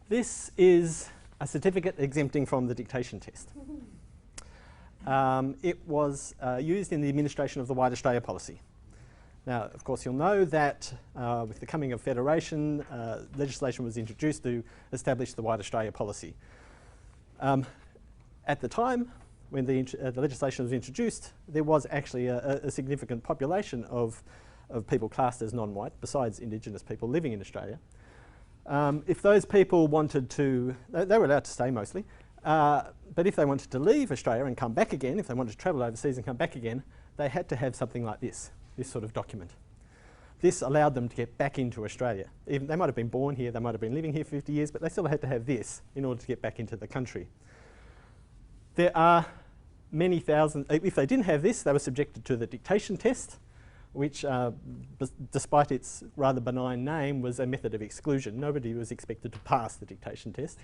This is a certificate exempting from the dictation test. It was used in the administration of the White Australia policy. Now, of course, you'll know that with the coming of federation, legislation was introduced to establish the White Australia policy. At the time, when the legislation was introduced, there was actually a significant population of people classed as non-white, besides Indigenous people living in Australia. If those people wanted to, they were allowed to stay mostly, but if they wanted to leave Australia and come back again, if they wanted to travel overseas and come back again, they had to have something like this sort of document. This allowed them to get back into Australia. Even they might have been born here, they might have been living here for 50 years, but they still had to have this in order to get back into the country. There are many thousand, if they didn't have this, they were subjected to the dictation test, which, despite its rather benign name, was a method of exclusion. Nobody was expected to pass the dictation test.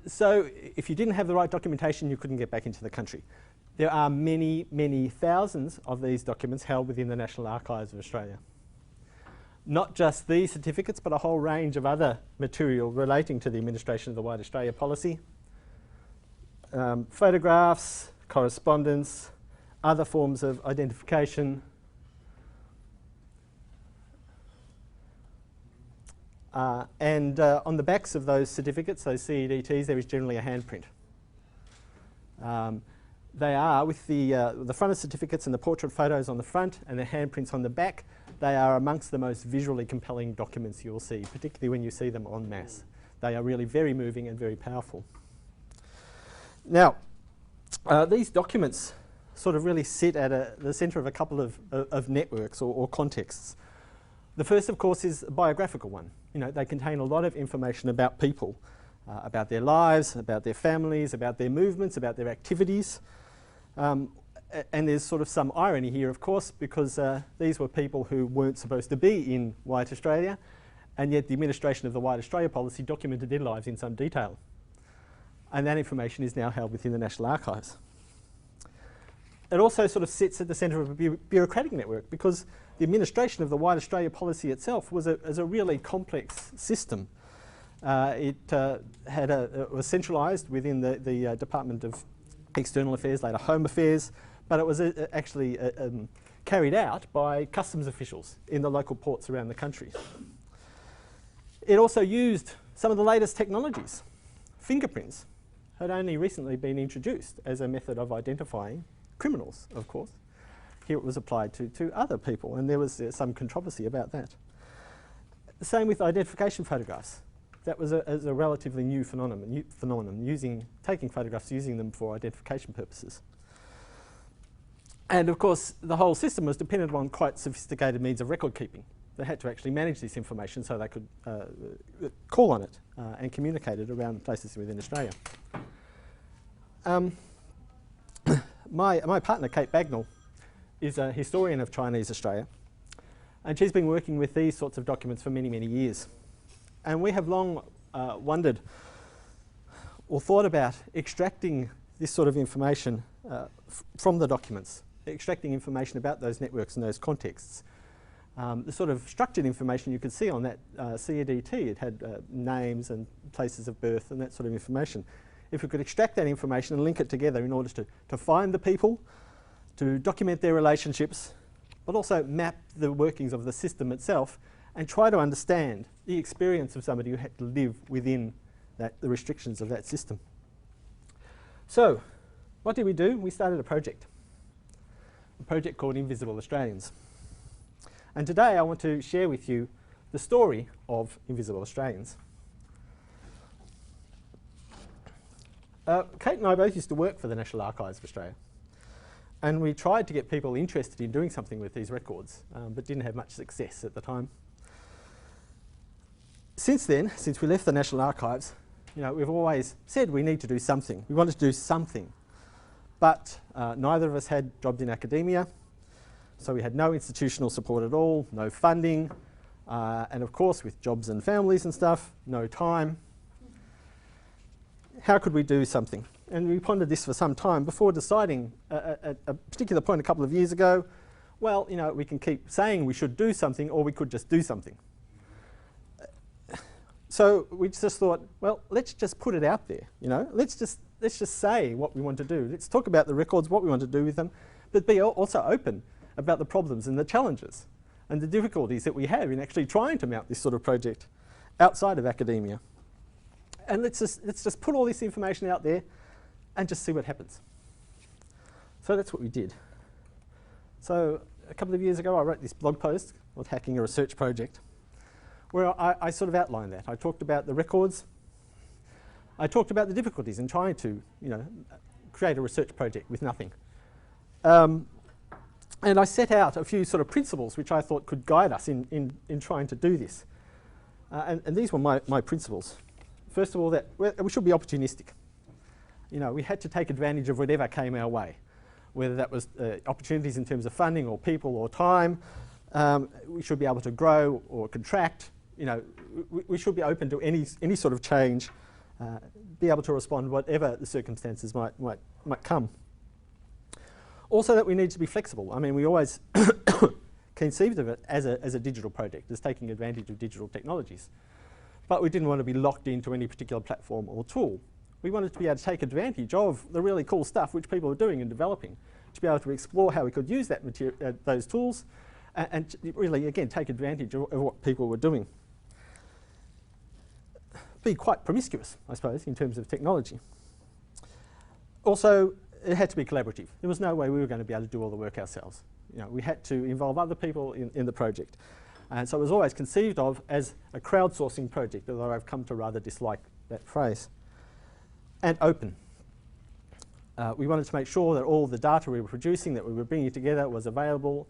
So if you didn't have the right documentation, you couldn't get back into the country. There are many, many thousands of these documents held within the National Archives of Australia. Not just these certificates, but a whole range of other material relating to the administration of the White Australia policy. Photographs, correspondence, other forms of identification. And on the backs of those certificates, those CEDTs, there is generally a handprint. They are, with the front of certificates and the portrait photos on the front and the handprints on the back, they are amongst the most visually compelling documents you'll see, particularly when you see them en masse. They are really very moving and very powerful. Now, these documents sort of really sit at the centre of a couple of networks or contexts. The first, of course, is a biographical one. You know, they contain a lot of information about people, about their lives, about their families, about their movements, about their activities. And there's sort of some irony here, of course, because these were people who weren't supposed to be in White Australia, and yet the administration of the White Australia policy documented their lives in some detail. And that information is now held within the National Archives. It also sort of sits at the centre of a bureaucratic network, because the administration of the White Australia policy itself was a really complex system. It was centralised within the Department of External Affairs, later Home Affairs, but it was actually carried out by customs officials in the local ports around the country. It also used some of the latest technologies. Fingerprints had only recently been introduced as a method of identifying criminals, of course. Here it was applied to other people, and there was some controversy about that. The same with identification photographs. That was a relatively new phenomenon, taking photographs, using them for identification purposes. And of course, the whole system was dependent on quite sophisticated means of record keeping. They had to actually manage this information so they could call on it and communicate it around places within Australia. My partner, Kate Bagnall, is a historian of Chinese Australia, and she's been working with these sorts of documents for many, many years. And we have long wondered or thought about extracting this sort of information from the documents, extracting information about those networks and those contexts. The sort of structured information you could see on that CEDT, it had names and places of birth and that sort of information. If we could extract that information and link it together in order to find the people, to document their relationships, but also map the workings of the system itself and try to understand the experience of somebody who had to live within the restrictions of that system. So, what did we do? We started a project called Invisible Australians. And today I want to share with you the story of Invisible Australians. Kate and I both used to work for the National Archives of Australia. And we tried to get people interested in doing something with these records, but didn't have much success at the time. Since then, since we left the National Archives, you know, we've always said we need to do something. We wanted to do something. But neither of us had jobs in academia, so we had no institutional support at all, no funding, and of course with jobs and families and stuff, no time. How could we do something? And we pondered this for some time before deciding at a particular point a couple of years ago, well, you know, we can keep saying we should do something, or we could just do something. So we just thought, well, let's just put it out there, you know. Let's just say what we want to do. Let's talk about the records, what we want to do with them, but be also open about the problems and the challenges and the difficulties that we have in actually trying to mount this sort of project outside of academia. And let's just put all this information out there and just see what happens. So that's what we did. So a couple of years ago, I wrote this blog post called Hacking a Research Project, where I sort of outlined that. I talked about the records. I talked about the difficulties in trying to, you know, create a research project with nothing. And I set out a few sort of principles which I thought could guide us in trying to do this. And these were my principles. First of all, that we should be opportunistic. You know, we had to take advantage of whatever came our way, whether that was opportunities in terms of funding or people or time. We should be able to grow or contract. You know, we should be open to any sort of change, be able to respond whatever the circumstances might come. Also, that we need to be flexible. I mean, we always conceived of it as a digital project, as taking advantage of digital technologies. But we didn't want to be locked into any particular platform or tool. We wanted to be able to take advantage of the really cool stuff which people were doing and developing, to be able to explore how we could use that those tools and really, again, take advantage of what people were doing. Be quite promiscuous, I suppose, in terms of technology. Also, it had to be collaborative. There was no way we were going to be able to do all the work ourselves. You know, we had to involve other people in the project. And so it was always conceived of as a crowdsourcing project, although I've come to rather dislike that phrase. And open. We wanted to make sure that all the data we were producing, that we were bringing together, was available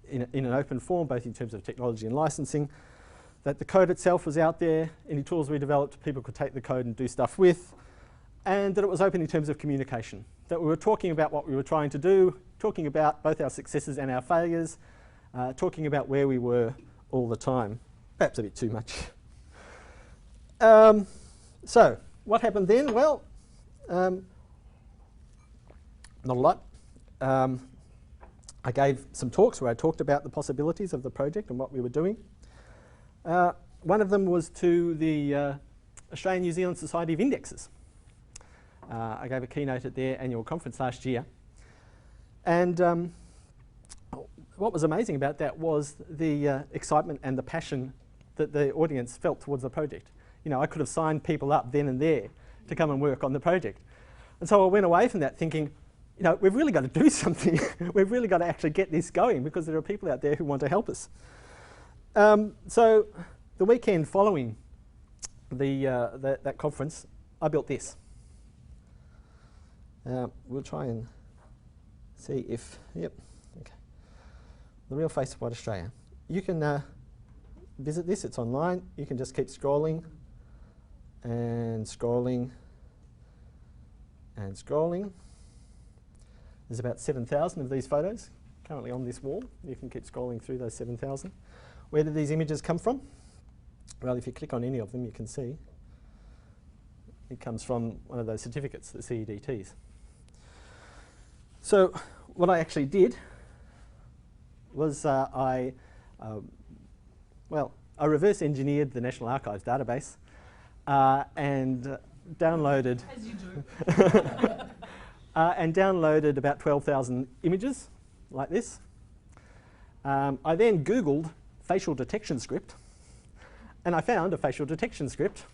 in an open form, both in terms of technology and licensing, that the code itself was out there, any tools we developed, people could take the code and do stuff with, and that it was open in terms of communication, that we were talking about what we were trying to do, talking about both our successes and our failures, talking about where we were all the time. Perhaps a bit too much. So, what happened then? Well, not a lot. I gave some talks where I talked about the possibilities of the project and what we were doing. One of them was to the Australian New Zealand Society of Indexers. I gave a keynote at their annual conference last year. And what was amazing about that was the excitement and the passion that the audience felt towards the project. You know, I could have signed people up then and there to come and work on the project. And so I went away from that thinking, you know, we've really got to do something. We've really got to actually get this going because there are people out there who want to help us. So the weekend following that conference, I built this. We'll try and see if, yep, okay. The Real Face of White Australia. You can visit this, it's online. You can just keep scrolling and scrolling and scrolling. There's about 7,000 of these photos currently on this wall. You can keep scrolling through those 7,000. Where did these images come from? Well, if you click on any of them, you can see it comes from one of those certificates, the CEDTs. So what I actually did was I reverse engineered the National Archives database and downloaded as you do. and downloaded about 12,000 images like this. I then Googled facial detection script, and I found a facial detection script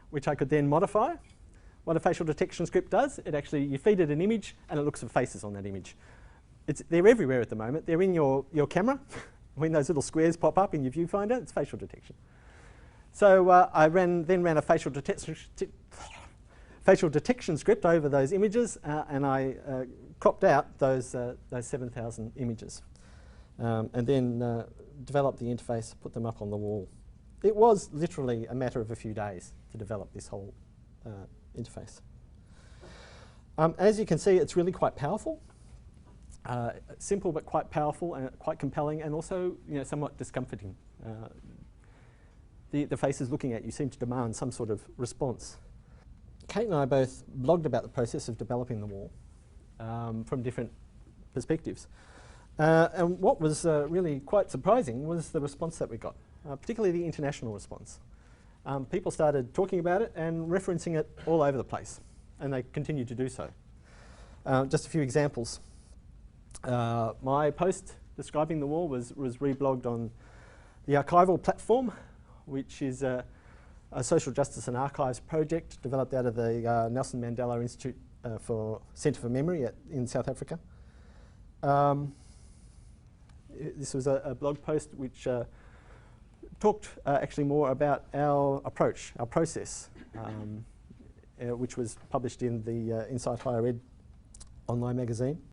which I could then modify. What a facial detection script does, it actually, you feed it an image and it looks for faces on that image. They're everywhere at the moment. They're in your camera. When those little squares pop up in your viewfinder, it's facial detection. So I then ran a facial detection script over those images, and I cropped out those 7,000 images, and then developed the interface, put them up on the wall. It was literally a matter of a few days to develop this whole interface. As you can see, it's really quite powerful. Simple but quite powerful and quite compelling, and also, you know, somewhat discomforting. The faces looking at you seem to demand some sort of response. Kate and I both blogged about the process of developing the wall from different perspectives. And what was really quite surprising was the response that we got, particularly the international response. people started talking about it and referencing it all over the place, and they continue to do so. Just a few examples. My post describing the wall was reblogged on the Archival platform, which is a social justice and archives project developed out of the Nelson Mandela Institute for Centre for Memory in South Africa. This was a blog post which talked actually more about our approach, our process, which was published in the Insight Higher Ed online magazine.